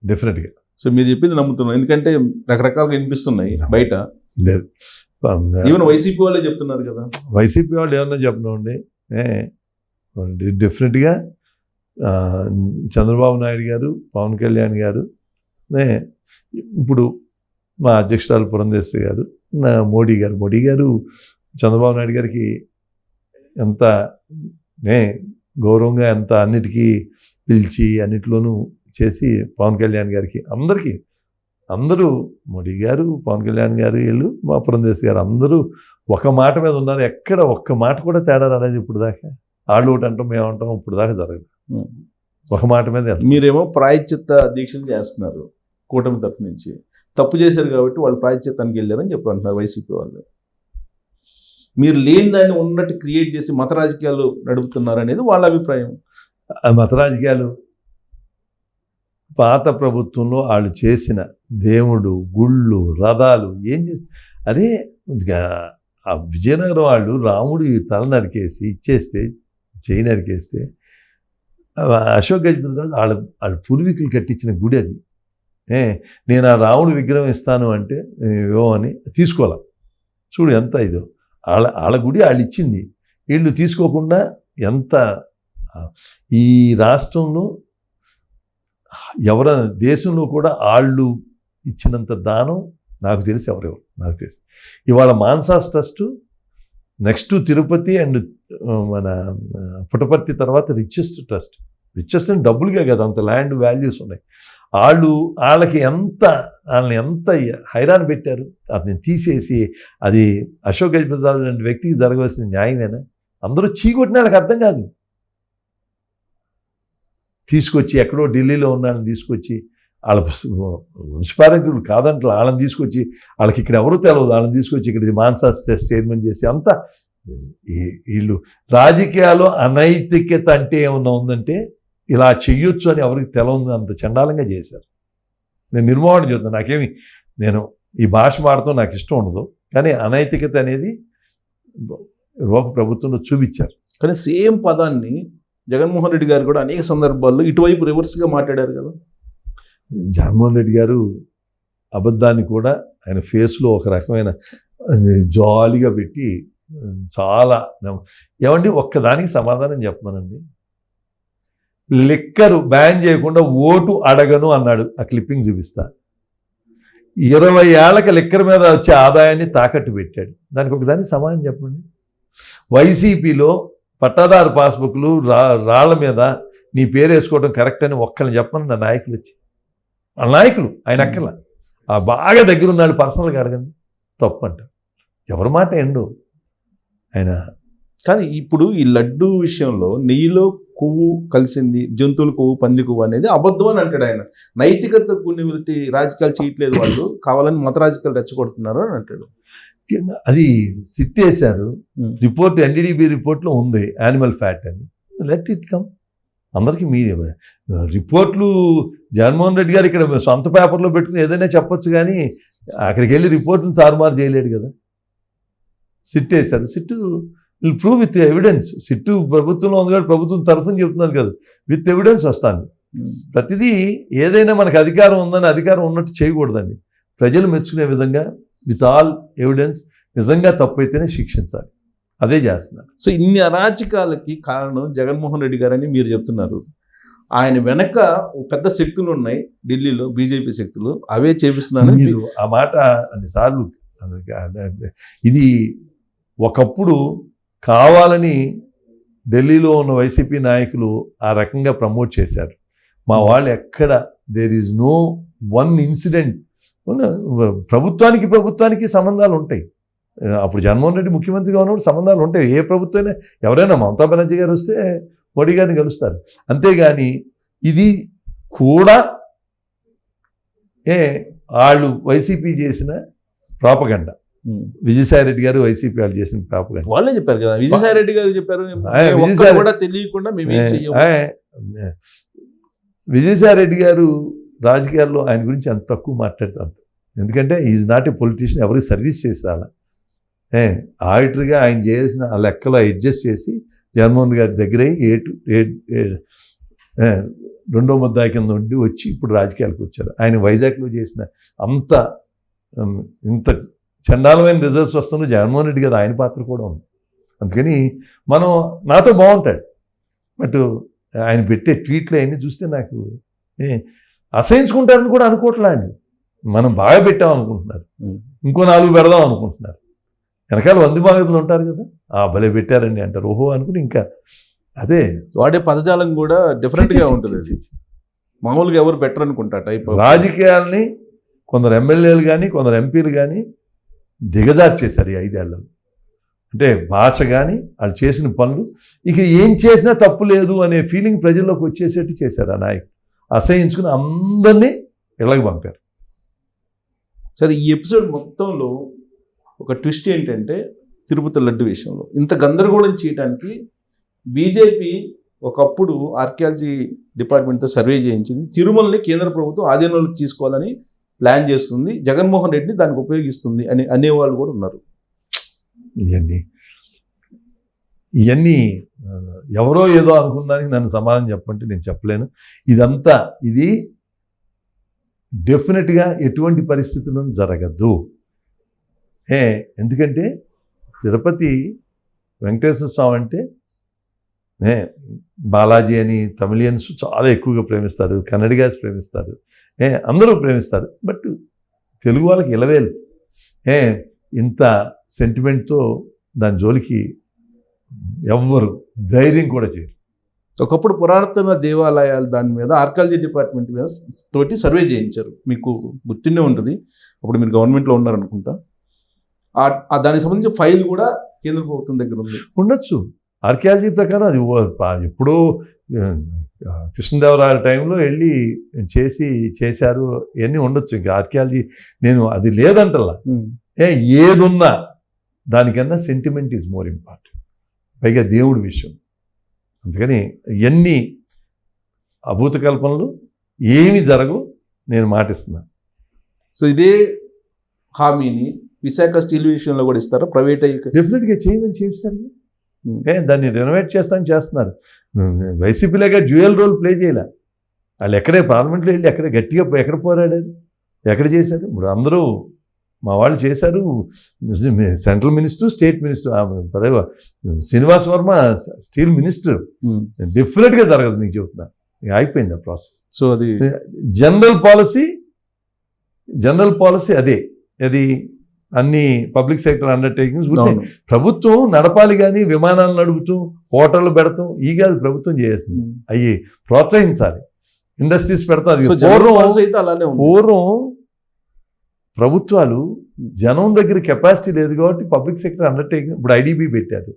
[SPEAKER 2] డెఫినెట్గా.
[SPEAKER 1] సో మీరు చెప్పింది నమ్ముతున్నాం, ఎందుకంటే రకరకాలుగా వినిపిస్తున్నాయి బయట.
[SPEAKER 2] లేదు,
[SPEAKER 1] ఈవెన్ వైసీపీ వాళ్ళే చెప్తున్నారు కదా.
[SPEAKER 2] వైసీపీ వాళ్ళు ఏమన్నా చెప్పనండి, డెఫినెట్గా చంద్రబాబు నాయుడు గారు, పవన్ కళ్యాణ్ గారు, ఇప్పుడు మా అధ్యక్షురాలు పురంధేశ్వరి గారు, మోడీ గారు చంద్రబాబు నాయుడు గారికి ఎంత గౌరవంగా, ఎంత అన్నిటికీ పిలిచి అన్నిట్లోనూ చేసి పవన్ కళ్యాణ్ గారికి అందరూ మోడీ గారు, పవన్ కళ్యాణ్ గారు, వీళ్ళు మా పురంధేశ్ గారు అందరూ ఒక మాట మీద ఉన్నారు. ఎక్కడ ఒక్క మాట కూడా తేడా రాలేదు ఇప్పుడు దాకా. వాళ్ళు ఒకటి అంటాం, మేము అంటాం, ఇప్పుడు దాకా జరగదు. ఒక మాట మీద
[SPEAKER 1] మీరేమో ప్రాయశ్చిత్త దీక్షలు చేస్తున్నారు కూటమి తరపు నుంచి. తప్పు చేశారు కాబట్టి వాళ్ళు ప్రాయశ్చిత్తానికి వెళ్ళారని చెప్పి అంటున్నారు వైసీపీ వాళ్ళు. మీరు లేని దాన్ని ఉన్నట్టు క్రియేట్ చేసి మత రాజకీయాలు నడుపుతున్నారు అనేది వాళ్ళ అభిప్రాయం.
[SPEAKER 2] మత రాజకీయాలు పాత ప్రభుత్వంలో వాళ్ళు చేసిన దేవుడు, గుళ్ళు, రథాలు ఏం చేసి అదే ఆ విజయనగరం వాళ్ళు రాముడి తల నరికేసి ఇచ్చేస్తే, చేయి నరికేస్తే అశోక్ గజపతిరాజు వాళ్ళ పూర్వీకులు కట్టించిన గుడి అది. నేను ఆ రాముడి విగ్రహం ఇస్తాను అంటే అని తీసుకోవాలి. చూడు ఎంత ఇదో, వాళ్ళ గుడి వాళ్ళు ఇచ్చింది, వీళ్ళు తీసుకోకుండా ఎంత. ఈ రాష్ట్రంలో ఎవరైనా దేశంలో కూడా వాళ్ళు ఇచ్చినంత దానం నాకు తెలిసి ఎవరెవరు నాకు తెలిసి. ఇవాళ Mansas trust next Tirupati and మన పుట్టపర్తి తర్వాత రిచెస్ట్ ట్రస్ట్. రిచెస్ట్ అంటే డబ్బులుగా కదా, అంత ల్యాండ్ వాల్యూస్ ఉన్నాయి. వాళ్ళని ఎంత హైరాన్ పెట్టారు. అది తీసేసి అది అశోక్ గజపతిరాజు లాంటి వ్యక్తికి జరగవలసిన న్యాయమేనా? అందరూ చీకొట్టిన వాళ్ళకి అర్థం కాదు. తీసుకొచ్చి ఎక్కడో ఢిల్లీలో ఉన్నాళ్ళని తీసుకొచ్చి వాళ్ళ వంశపారంకులు కాదంటే వాళ్ళని తీసుకొచ్చి, వాళ్ళకి ఇక్కడ ఎవరు తెలియదు, వాళ్ళని తీసుకొచ్చి ఇక్కడ మాన్సాస్ స్టేట్మెంట్ చేసి అంతా. వీళ్ళు రాజకీయాల్లో అనైతికత అంటే ఏమన్నా ఉందంటే ఇలా చెయ్యొచ్చు అని ఎవరికి తెలవదు, అంత చండాలంగా చేశారు. నేను నిర్మోహన చెప్తాను, నేను ఈ భాష మాడతాం నాకు ఇష్టం ఉండదు, కానీ అనైతికత అనేది ఒక ప్రభుత్వంలో చూపించారు.
[SPEAKER 1] కానీ సేమ్ పదాన్ని జగన్మోహన్ రెడ్డి గారు కూడా అనేక సందర్భాల్లో ఇటువైపు రివర్స్గా మాట్లాడారు కదా.
[SPEAKER 2] జగన్మోహన్ రెడ్డి గారు అబద్ధాన్ని కూడా ఆయన ఫేస్లో ఒక రకమైన జాలీగా పెట్టి చాలా ఏమండి ఒక్కదానికి సమాధానం చెప్పమనండి. లిక్కరు బ్యాన్ చేయకుండా ఓటు అడగను అన్నాడు. ఆ క్లిప్పింగ్ చూపిస్తా. 20 ఏళ్ళకి లిక్కర్ మీద వచ్చే ఆదాయాన్ని తాకట్టు పెట్టాడు. దానికి ఒకదానికి సమాధానం చెప్పండి. వైసీపీలో పట్టాదారు పాస్బుక్లు రాళ్ల మీద నీ పేరు వేసుకోవడం కరెక్ట్ అని ఒక్కరిని చెప్పమని నా నాయకులు వచ్చి, ఆ నాయకులు ఆయన అక్కర్లా, ఆ బాగా దగ్గర ఉన్నాడు పర్సనల్గా అడగండి, తప్పు అంటారు. ఎవరి మాట ఎండు ఆయన. కానీ
[SPEAKER 1] ఇప్పుడు ఈ లడ్డు విషయంలో నెయ్యిలో కొవ్వు కలిసింది, జంతువుల కొవ్వు, పంది కొవ్వు అనేది అబద్ధం అని అంటాడు ఆయన. నైతికత కొన్ని రాజకీయాలు చేయట్లేదు, వాళ్ళు కావాలని మత రాజకీయాలు రెచ్చగొడుతున్నారు అని అంటాడు.
[SPEAKER 2] అది సిట్ వేశారు. రిపోర్ట్ NDDB రిపోర్ట్లో ఉంది యానిమల్ ఫ్యాట్ అని. Let it come. అందరికీ మీ రిపోర్ట్లు జగన్మోహన్ రెడ్డి గారు ఇక్కడ సొంత పేపర్లో పెట్టుకుని ఏదైనా చెప్పొచ్చు, కానీ అక్కడికి వెళ్ళి రిపోర్ట్ని తారుమారు చేయలేడు కదా. సిట్ వేశారు. Sit will prove with evidence. Sit ప్రభుత్వంలో ఉంది కాబట్టి ప్రభుత్వం తరఫున చెప్తున్నది కదా, విత్ ఎవిడెన్స్ వస్తుంది. ప్రతిదీ ఏదైనా మనకు అధికారం ఉందని అధికారం ఉన్నట్టు చేయకూడదండి. ప్రజలు మెచ్చుకునే విధంగా విత్ ఆల్ ఎవిడెన్స్ నిజంగా తప్పు అయితేనే శిక్షించాలి. అదే చేస్తున్నారు.
[SPEAKER 1] సో ఇన్ని అరాచకాలకి కారణం జగన్మోహన్ రెడ్డి గారని మీరు చెప్తున్నారు. ఆయన వెనక పెద్ద శక్తులు ఉన్నాయి ఢిల్లీలో, బీజేపీ శక్తులు, అవే చేపిస్తున్నారు.
[SPEAKER 2] మీరు ఆ మాట అన్నిసార్లు ఇది ఒకప్పుడు కావాలని ఢిల్లీలో ఉన్న వైసీపీ నాయకులు ఆ రకంగా ప్రమోట్ చేశారు. మా వాళ్ళు ఎక్కడ there is no one incident. ప్రభుత్వానికి సంబంధాలు ఉంటాయి. అప్పుడు జగన్మోహన్ రెడ్డి ముఖ్యమంత్రిగా ఉన్నప్పుడు సంబంధాలు ఉంటాయి. ఏ ప్రభుత్వమైనా ఎవరైనా మమతా బెనర్జీ గారు వస్తే మోడీ గారిని కలుస్తారు. అంతేగాని ఇది కూడా వాళ్ళు వైసీపీ చేసిన ప్రాపగండ. విజయసాయిరెడ్డి గారు వైసీపీ వాళ్ళు చేసిన ప్రాపగండ
[SPEAKER 1] వాళ్ళే చెప్పారు కదా. విజయసాయిరెడ్డి గారు చెప్పారు, కూడా తెలియకుండా
[SPEAKER 2] విజయసాయిరెడ్డి గారు రాజకీయాల్లో ఆయన గురించి అంత తక్కువ మాట్లాడతారు. ఎందుకంటే ఈజ్ నాట్ ఏ పొలిటీషియన్. ఎవరికి సర్వీస్ చేస్తారా? ఆడిటర్గా ఆయన చేసిన ఆ లెక్కలో అడ్జస్ట్ చేసి జగన్మోహన్ గారి దగ్గర రెండో ముద్దాయి కింద ఉండి వచ్చి ఇప్పుడు రాజకీయాలకు వచ్చారు. ఆయన వైజాగ్లో చేసిన ఇంత చండాలమైన రిజల్ట్స్ వస్తున్న జగన్మోహన్ రెడ్డి గారు ఆయన పాత్ర కూడా ఉంది. అందుకని నాతో బాగుంటాడు. బట్ ఆయన పెట్టే ట్వీట్లు అవన్నీ చూస్తే నాకు అసహించుకుంటారని కూడా అనుకోవట్లే. అండి మనం బాగా పెట్టాం అనుకుంటున్నారు, ఇంకో 4 పెడదాం అనుకుంటున్నారు. వెనకాల 100 బాగతులు ఉంటారు కదా, భలే పెట్టారండి అంటారు. ఓహో అనుకుని ఇంకా అదే
[SPEAKER 1] వాడే పదజాలం కూడా డిఫరెంట్ గా ఉంటుంది. అది మామూలుగా ఎవరు బెటర్ అనుకుంటా టైప్
[SPEAKER 2] రాజకీయాల్ని కొందరు ఎమ్మెల్యేలు కానీ కొందరు ఎంపీలు కానీ దిగజార్చేశారు ఈ 5 ఏళ్ళలో. అంటే భాష కానీ వాళ్ళు చేసిన పనులు ఇక ఏం చేసినా తప్పు లేదు అనే ఫీలింగ్ ప్రజల్లోకి వచ్చేసేట్టు చేశారు ఆ నాయకుడు. అసహించుకుని అందరినీ ఇళ్ళకి పంపారు.
[SPEAKER 1] సరే, ఈ ఎపిసోడ్ మొత్తంలో ఒక ట్విస్ట్ ఏంటంటే తిరుపతి లడ్డు విషయంలో ఇంత గందరగోళం చేయడానికి బీజేపీ ఒకప్పుడు ఆర్కియాలజీ డిపార్ట్మెంట్తో సర్వే చేయించింది. తిరుమలని కేంద్ర ప్రభుత్వం ఆధీనంలోకి తీసుకోవాలని ప్లాన్ చేస్తుంది, జగన్మోహన్ రెడ్డిని దానికి ఉపయోగిస్తుంది అని అనేవాళ్ళు కూడా ఉన్నారు.
[SPEAKER 2] ఇవన్నీ ఎవరో ఏదో అనుకున్నానికి నన్ను సమాధానం చెప్పంటే నేను చెప్పలేను. ఇదంతా ఇది డెఫినెట్గా ఎటువంటి పరిస్థితుల్లో జరగద్దు. ఎందుకంటే తిరుపతి వెంకటేశ్వర స్వామి అంటే బాలాజీ అని తమిళియన్స్ చాలా ఎక్కువగా ప్రేమిస్తారు, కన్నడిగాస్ ప్రేమిస్తారు, అందరూ ప్రేమిస్తారు. బట్ తెలుగు వాళ్ళకి ఇలవేలు ఇంత సెంటిమెంట్తో దాని జోలికి ఎవ్వరు ధైర్యం కూడా చేయరు.
[SPEAKER 1] ఒకప్పుడు పురాతన దేవాలయాలు దాని మీద ఆర్కియాలజీ డిపార్ట్మెంట్ మీద తోటి సర్వే చేయించారు, మీకు గుర్తుండే ఉంటుంది. అప్పుడు మీరు గవర్నమెంట్లో ఉన్నారనుకుంటా. దానికి సంబంధించిన ఫైల్ కూడా కేంద్ర ప్రభుత్వం దగ్గర ఉంది.
[SPEAKER 2] ఉండొచ్చు. ఆర్కియాలజీ ప్రకారం అది ఎప్పుడో కృష్ణదేవరాయల టైంలో వెళ్ళి చేశారు, ఇవన్నీ ఉండొచ్చు. ఇంకా ఆర్కియాలజీ నేను అది లేదంటల్లా. ఏదున్నా దానికన్నా సెంటిమెంట్ ఈజ్ మోర్ ఇంపార్టెంట్, పైగా దేవుడి విషయం. అందుకని ఇవన్నీ అభూత కల్పనలు ఏమి జరగవు, నేను మాటిస్తున్నాను.
[SPEAKER 1] సో ఇదే హామీని విశాఖ స్టీల్ విషయంలో కూడా ఇస్తారా? ప్రైవేట్
[SPEAKER 2] డెఫినెట్గా చేయమని చేస్తారు. దాన్ని రెనోవేట్ చేస్తున్నారు. వైసీపీలాగా డ్యూయల్ రోల్ ప్లే చేయలే. వాళ్ళు ఎక్కడే పార్లమెంట్లో వెళ్ళి గట్టిగా ఎక్కడ పోరాడారు, ఎక్కడ చేశారు? ఇప్పుడు అందరూ మా వాళ్ళు చేశారు. Central minister, state minister, Srinivas Varma steel minister. డెఫినెట్గా జరగదు, మీకు చెబుతున్నా. అయిపోయింది ఆ ప్రాసెస్.
[SPEAKER 1] సో అది
[SPEAKER 2] జనరల్ పాలసీ అదే. అది అన్ని పబ్లిక్ సెక్టర్ అండర్టేకింగ్స్ ప్రభుత్వం నడపాలి, కానీ విమానాలు నడుపుతూ హోటళ్ళు పెడతాం ఈ కాదు ప్రభుత్వం చేస్తుంది. అవి ప్రోత్సహించాలి, ఇండస్ట్రీస్ పెడతాం. అది పూర్వం ప్రభుత్వాలు జనం దగ్గర కెపాసిటీ లేదు కాబట్టి పబ్లిక్ సెక్టర్ అండర్టేకింగ్, ఇప్పుడు ఐడిబి పెట్టారు,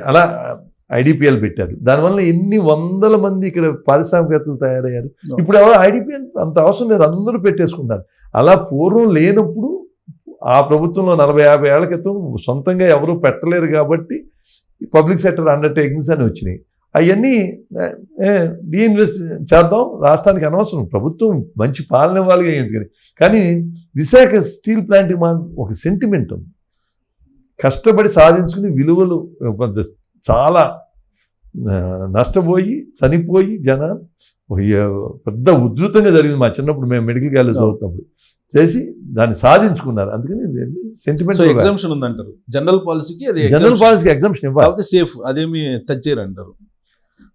[SPEAKER 2] అలా ఐడిపిఎల్ పెట్టారు. దానివల్ల ఎన్ని వందల మంది ఇక్కడ పారిశ్రామికవేత్తలు తయారయ్యారు. ఇప్పుడు ఎవరు ఐడిపిఎల్ అంత అవసరం లేదు, అందరూ పెట్టేసుకుంటారు. అలా పూర్వం లేనప్పుడు ఆ ప్రభుత్వంలో 40-50 ఏళ్ల క్రితం సొంతంగా ఎవరూ పెట్టలేరు కాబట్టి పబ్లిక్ సెక్టర్ అండర్టేకింగ్స్ అని వచ్చినాయి. అవన్నీ డీఇన్వెస్ట్ చేద్దాం, రాష్ట్రానికి అనవసరం, ప్రభుత్వం మంచి పాలన ఇవ్వాలి ఎందుకని. కానీ విశాఖ స్టీల్ ప్లాంట్ ఒక సెంటిమెంట్ ఉంది, కష్టపడి సాధించుకుని విలువలు చాలా నష్టపోయి చనిపోయి జనం పెద్ద ఉధృతంగా జరిగింది. మా చిన్నప్పుడు మేము మెడికల్ కాలేజ్ చదువుతున్నప్పుడు చేసి దాన్ని సాధించుకున్నారు. అందుకని సెంటిమెంట్
[SPEAKER 1] ఎగ్జామ్షన్ ఉందంటారు. జనరల్ పాలసీకి
[SPEAKER 2] ఎగ్జామ్షన్ ఇవ్వాలి,
[SPEAKER 1] సేఫ్, అదేమి టచ్ చేయరు అంటారు.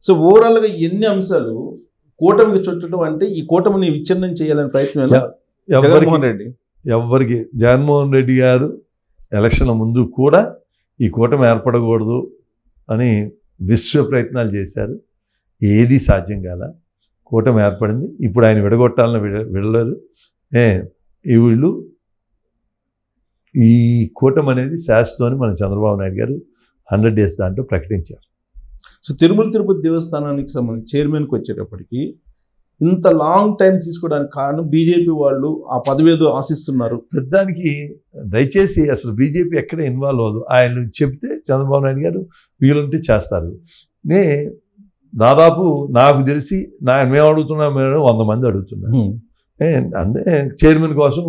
[SPEAKER 1] సో ఓవరాల్గా ఎన్ని అంశాలు కూటమికి చుట్టడం అంటే ఈ కూటమిని విచ్ఛిన్నం చేయాలని ప్రయత్నం
[SPEAKER 2] ఎవరికి జగన్మోహన్ రెడ్డి గారు ఎలక్షన్ల ముందు కూడా ఈ కూటమి ఏర్పడకూడదు అని విశ్వ ప్రయత్నాలు చేశారు. ఏది సాధ్యం కాల. కూటమి ఏర్పడింది. ఇప్పుడు ఆయన విడగొట్టాలని విడలేరు. వీళ్ళు ఈ కూటమి అనేది శాశ్వతం మన చంద్రబాబు నాయుడు గారు 100 days దాంట్లో ప్రకటించారు.
[SPEAKER 1] సో తిరుమల తిరుపతి దేవస్థానానికి సంబంధించి చైర్మన్కి వచ్చేటప్పటికి ఇంత లాంగ్ టైం తీసుకోవడానికి కారణం బీజేపీ వాళ్ళు ఆ పదవేదో ఆశిస్తున్నారు.
[SPEAKER 2] దానికి దయచేసి అసలు బీజేపీ ఎక్కడ ఇన్వాల్వ్ అవ్వదు. ఆయన చెప్తే చంద్రబాబు నాయుడు గారు వీలుంటే చేస్తారు. దాదాపు నాకు తెలిసి మేము అడుగుతున్నాం, 100 మంది అడుగుతున్నాం. అంతే చైర్మన్ కోసం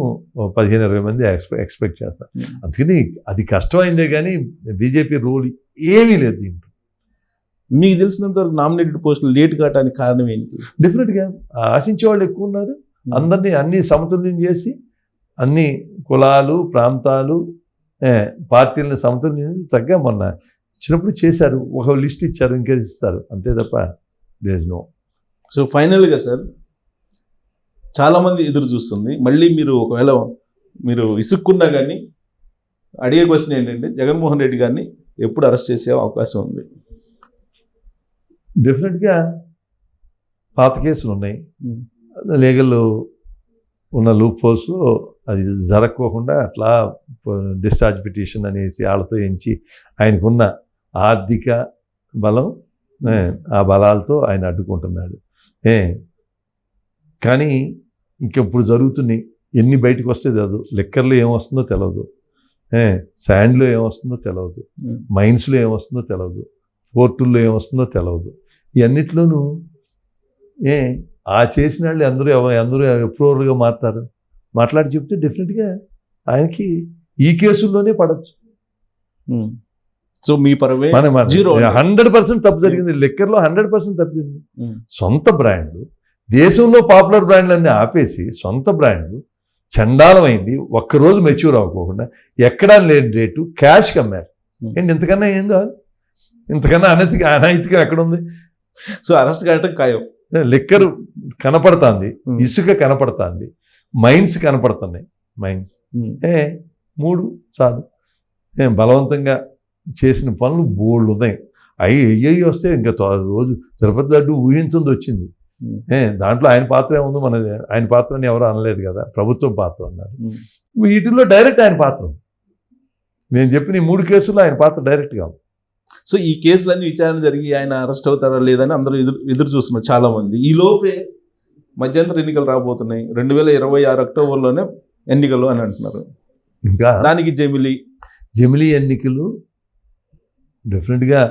[SPEAKER 2] 15-20 మంది ఎక్స్పెక్ట్ చేస్తారు. అందుకని అది కష్టమైందే కానీ బీజేపీ రూల్ ఏమీ లేదు దీంట్లో.
[SPEAKER 1] మీకు తెలిసినంత వరకు నామినేటెడ్ పోస్టులు లేట్ కావడానికి కారణం ఏంటి?
[SPEAKER 2] డెఫినెట్గా ఆశించే వాళ్ళు ఎక్కువ ఉన్నారు. అందరినీ అన్ని సమతుల్యం చేసి అన్ని కులాలు ప్రాంతాలు పార్టీలను సమతుల్యం చేసి చక్కగా మొన్న ఇచ్చినప్పుడు చేశారు. ఒక లిస్ట్ ఇచ్చారు, ఇంకా ఇస్తారు, అంతే తప్ప దేర్ ఇస్ నో.
[SPEAKER 1] సో ఫైనల్గా సార్, చాలామంది ఎదురు చూస్తుంది. మళ్ళీ మీరు ఒకవేళ మీరు ఇసుక్కున్నా కానీ అడిగే క్వశ్చన్ ఏంటంటే జగన్మోహన్ రెడ్డి గారిని ఎప్పుడు అరెస్ట్ చేసే అవకాశం ఉంది?
[SPEAKER 2] డెఫినెట్గా పాత కేసులు ఉన్నాయి,
[SPEAKER 1] ఉమ్,
[SPEAKER 2] లీగల్ ఉన్న లూప్ హోల్స్ అది జరగకోకుండా అట్లా డిశ్చార్జ్ పిటిషన్ అనేసి వాళ్ళతో ఎంచి ఆయనకున్న ఆర్థిక బలం ఆ బలాలతో ఆయన అడ్డుకుంటున్నాడు. కానీ ఇంకెప్పుడు జరుగుతున్నాయి, ఎన్ని బయటకు వస్తే తెలియదు, లిక్కర్లో ఏమొస్తుందో తెలియదు, శాండ్లో ఏమొస్తుందో తెలియదు,
[SPEAKER 1] ఉమ్.
[SPEAKER 2] మైన్స్లో ఏమొస్తుందో తెలియదు, పోర్టుల్లో ఏమొస్తుందో తెలియదు. ఇవన్నిట్లోనూ ఆ చేసిన వాళ్ళు అందరూ అప్రూవర్గా మాట్లాడి చెప్తే డెఫినెట్గా ఆయనకి ఈ కేసుల్లోనే పడచ్చు.
[SPEAKER 1] ఉమ్. సో మీ పరమే జీరో
[SPEAKER 2] 100% తప్పు జరిగింది, లిక్కర్లో 100% తప్పు జరిగింది.
[SPEAKER 1] ఉమ్,
[SPEAKER 2] సొంత బ్రాండ్లు, దేశంలో పాపులర్ బ్రాండ్లన్నీ ఆపేసి సొంత బ్రాండ్లు చండాలమైంది, ఒక్కరోజు మెచ్యూర్ అవ్వకోకుండా ఎక్కడా లేని రేటు క్యాష్కి అమ్మారు. ఏంటి ఇంతకన్నా ఏం కాదు, ఇంతకన్నా అనైతికం ఎక్కడుంది?
[SPEAKER 1] సో అరెస్ట్ కావటం ఖాయం.
[SPEAKER 2] లిక్కర్ కనపడుతుంది, ఇసుక కనపడుతుంది, మైన్స్ కనపడుతున్నాయి, మైన్స్
[SPEAKER 1] ఉమ్,
[SPEAKER 2] 3 చాలు. బలవంతంగా చేసిన పనులు బోల్డ్ ఉన్నాయి. అయ్యి వస్తే ఇంకా రోజు తిరుపతి లడ్డు ఊహించింది వచ్చింది.
[SPEAKER 1] ఉమ్,
[SPEAKER 2] దాంట్లో ఆయన పాత్ర ఏముందో మనది, ఆయన పాత్రని ఎవరు అనలేదు కదా, ప్రభుత్వం పాత్ర అన్నారు.
[SPEAKER 1] ఉమ్.
[SPEAKER 2] వీటిల్లో డైరెక్ట్ ఆయన పాత్ర ఉంది. నేను చెప్పిన ఈ 3 కేసుల్లో ఆయన పాత్ర డైరెక్ట్గా ఉంది.
[SPEAKER 1] సో ఈ కేసులన్నీ విచారణ జరిగి ఆయన అరెస్ట్ అవుతారా లేదని అందరూ ఎదురు చూస్తున్నారు చాలా మంది. ఈ లోపే మధ్యంతర ఎన్నికలు రాబోతున్నాయి, 2026 అక్టోబర్లోనే ఎన్నికలు అని అంటున్నారు.
[SPEAKER 2] ఇంకా
[SPEAKER 1] దానికి
[SPEAKER 2] జమిలీ ఎన్నికలు డెఫినెట్గా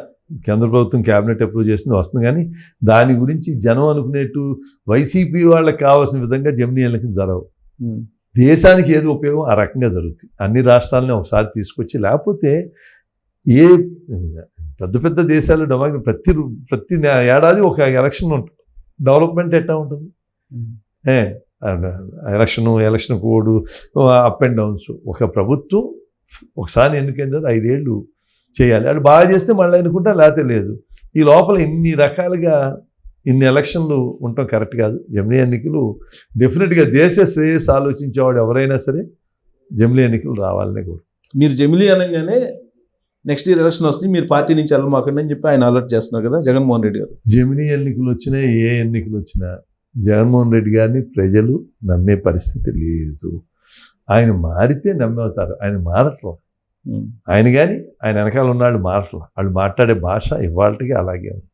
[SPEAKER 2] కేంద్ర ప్రభుత్వం క్యాబినెట్ అప్రూవ్ చేసింది వస్తుంది, కానీ దాని గురించి జనం అనుకునేట్టు వైసీపీ వాళ్ళకి కావాల్సిన విధంగా జమిలీ ఎన్నికలు జరగవు.
[SPEAKER 1] ఉమ్,
[SPEAKER 2] దేశానికి ఏది ఉపయోగం ఆ రకంగా జరుగుతుంది. అన్ని రాష్ట్రాలని ఒకసారి తీసుకొచ్చి, లేకపోతే ఏ పెద్ద పెద్ద దేశాలు ప్రతి ఏడాది ఒక ఎలక్షన్ ఉంటుంది. డెవలప్మెంట్ ఎట్లా ఉంటుంది?
[SPEAKER 1] Um,
[SPEAKER 2] election code up and downs. ఒక ప్రభుత్వం ఒకసారి ఎన్నికైన తర్వాత 5 ఏళ్ళు చేయాలి. వాళ్ళు బాగా చేస్తే మళ్ళీ ఎన్నుకుంటారు, లేకపోతే లేదు. ఈ లోపల ఇన్ని రకాలుగా ఇన్ని ఎలక్షన్లు ఉండటం కరెక్ట్ కాదు. జమిలీ ఎన్నికలు డెఫినెట్గా దేశ శ్రేయస్సు ఆలోచించేవాడు ఎవరైనా సరే జమిలీ ఎన్నికలు రావాలనే కోరు.
[SPEAKER 1] మీరు జమిలీ అనగానే నెక్స్ట్ ఇయర్ ఎలక్షన్ వస్తే మీరు పార్టీ నుంచి వెళ్ళమాకండి అని చెప్పి ఆయన అలర్ట్ చేస్తున్నారు కదా జగన్మోహన్ రెడ్డి గారు.
[SPEAKER 2] జమిలీ ఎన్నికలు వచ్చినా ఏ ఎన్నికలు వచ్చినా జగన్మోహన్ రెడ్డి గారిని ప్రజలు నమ్మే పరిస్థితి లేదు. ఆయన మారితే నమ్మవుతారు, ఆయన మారట్లేదు.
[SPEAKER 1] ఉమ్,
[SPEAKER 2] ఆయన కానీ ఆయన వెనకాల ఉన్న వాళ్ళు మారట్లా. వాళ్ళు మాట్లాడే భాష ఇవాళకి అలాగే ఉంది.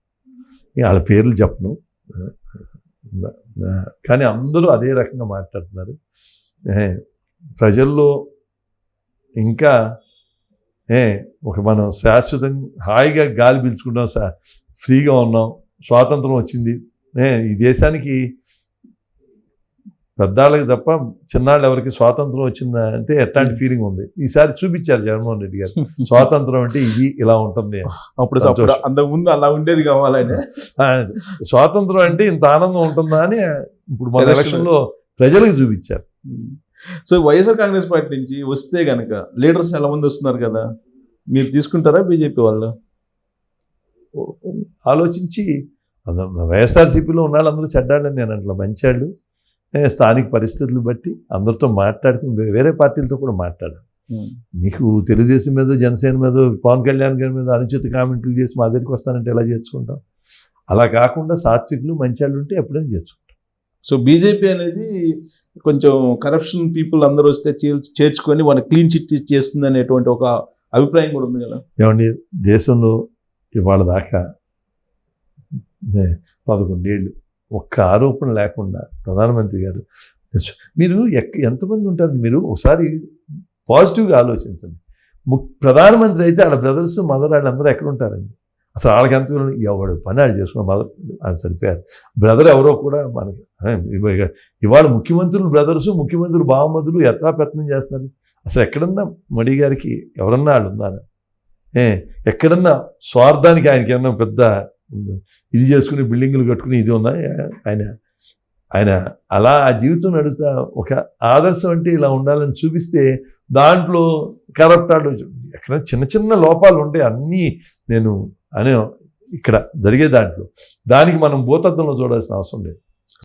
[SPEAKER 2] వాళ్ళ పేర్లు చెప్పను, కానీ అందరూ అదే రకంగా మాట్లాడుతున్నారు. ప్రజల్లో ఇంకా ఒక మనం శాశ్వతంగా హాయిగా గాలి పీల్చుకుంటాం, ఫ్రీగా ఉన్నాం, స్వాతంత్రం వచ్చింది. ఈ దేశానికి పెద్దాళ్ళకి తప్ప చిన్నాళ్ళు ఎవరికి స్వాతంత్రం వచ్చిందా అంటే ఎట్లాంటి ఫీలింగ్ ఉంది. ఈసారి చూపించారు జగన్మోహన్ రెడ్డి గారు స్వాతంత్రం అంటే ఇది ఇలా ఉంటుంది.
[SPEAKER 1] అప్పుడు అంతకుముందు అలా ఉండేది కావాలని,
[SPEAKER 2] స్వాతంత్రం అంటే ఇంత ఆనందం ఉంటుందా అని ఇప్పుడు మన ఎలక్షన్లో ప్రజలకు చూపించారు.
[SPEAKER 1] సో వైఎస్ఆర్ కాంగ్రెస్ పార్టీ నుంచి వస్తే గనక లీడర్స్ చాలా మంది వస్తున్నారు కదా, మీరు తీసుకుంటారా బీజేపీ వాళ్ళు?
[SPEAKER 2] ఆలోచించి వైఎస్ఆర్సీపీలో ఉన్న వాళ్ళందరూ చెడ్డాళ్ళని నేను అంటలా, మంచాళ్ళు. స్థానిక పరిస్థితులు బట్టి అందరితో మాట్లాడుకుని వేరే పార్టీలతో కూడా మాట్లాడాలి. నీకు తెలుగుదేశం మీద, జనసేన మీద, పవన్ కళ్యాణ్ గారి మీద అనుచిత కామెంట్లు చేసి మా దగ్గరికి వస్తానంటే ఎలా చేర్చుకుంటాం? అలా కాకుండా సాత్వికులు మంచాళ్ళు ఉంటే ఎప్పుడైనా చేర్చుకుంటాం.
[SPEAKER 1] సో బీజేపీ అనేది కొంచెం కరప్షన్ పీపుల్ అందరూ వస్తే చేర్చుకొని వాళ్ళ క్లీన్ చిట్ చేస్తుంది అనేటువంటి ఒక అభిప్రాయం కూడా ఉంది కదా.
[SPEAKER 2] ఏమండి, దేశంలో ఇవాళ దాకా 11 ఏళ్ళు ఒక్క ఆరోపణ లేకుండా ప్రధానమంత్రి గారు, మీరు ఎంతమంది ఉంటారు? మీరు ఒకసారి పాజిటివ్గా ఆలోచించండి. ప్రధానమంత్రి అయితే వాళ్ళ బ్రదర్స్, మదర్ వాళ్ళందరూ ఎక్కడ ఉంటారండి? అసలు వాళ్ళకి ఎంత ఎవడు పని వాళ్ళు చేసుకున్న మదర్ ఆయన చనిపోయారు. బ్రదర్ ఎవరో కూడా మనకి ఇవాళ ముఖ్యమంత్రులు బ్రదర్స్, ముఖ్యమంత్రులు బావమతులు యథాపెత్నం చేస్తున్నారు. అసలు ఎక్కడన్నా మోడీ గారికి ఎవరన్నా వాళ్ళు ఉన్నారా? ఎక్కడన్నా స్వార్థానికి ఆయనకి ఏమన్నా పెద్ద ఇది చేసుకుని బిల్డింగులు కట్టుకుని ఇది ఉన్నాయి? ఆయన అలా ఆ జీవితం నడుస్తా ఒక ఆదర్శం అంటే ఇలా ఉండాలని చూపిస్తే దాంట్లో కరప్ట్ ఎక్కడ చిన్న చిన్న లోపాలు ఉంటాయి. అన్నీ నేను అనే ఇక్కడ జరిగే దాంట్లో దానికి మనం భూతత్వంలో చూడాల్సిన అవసరం లేదు.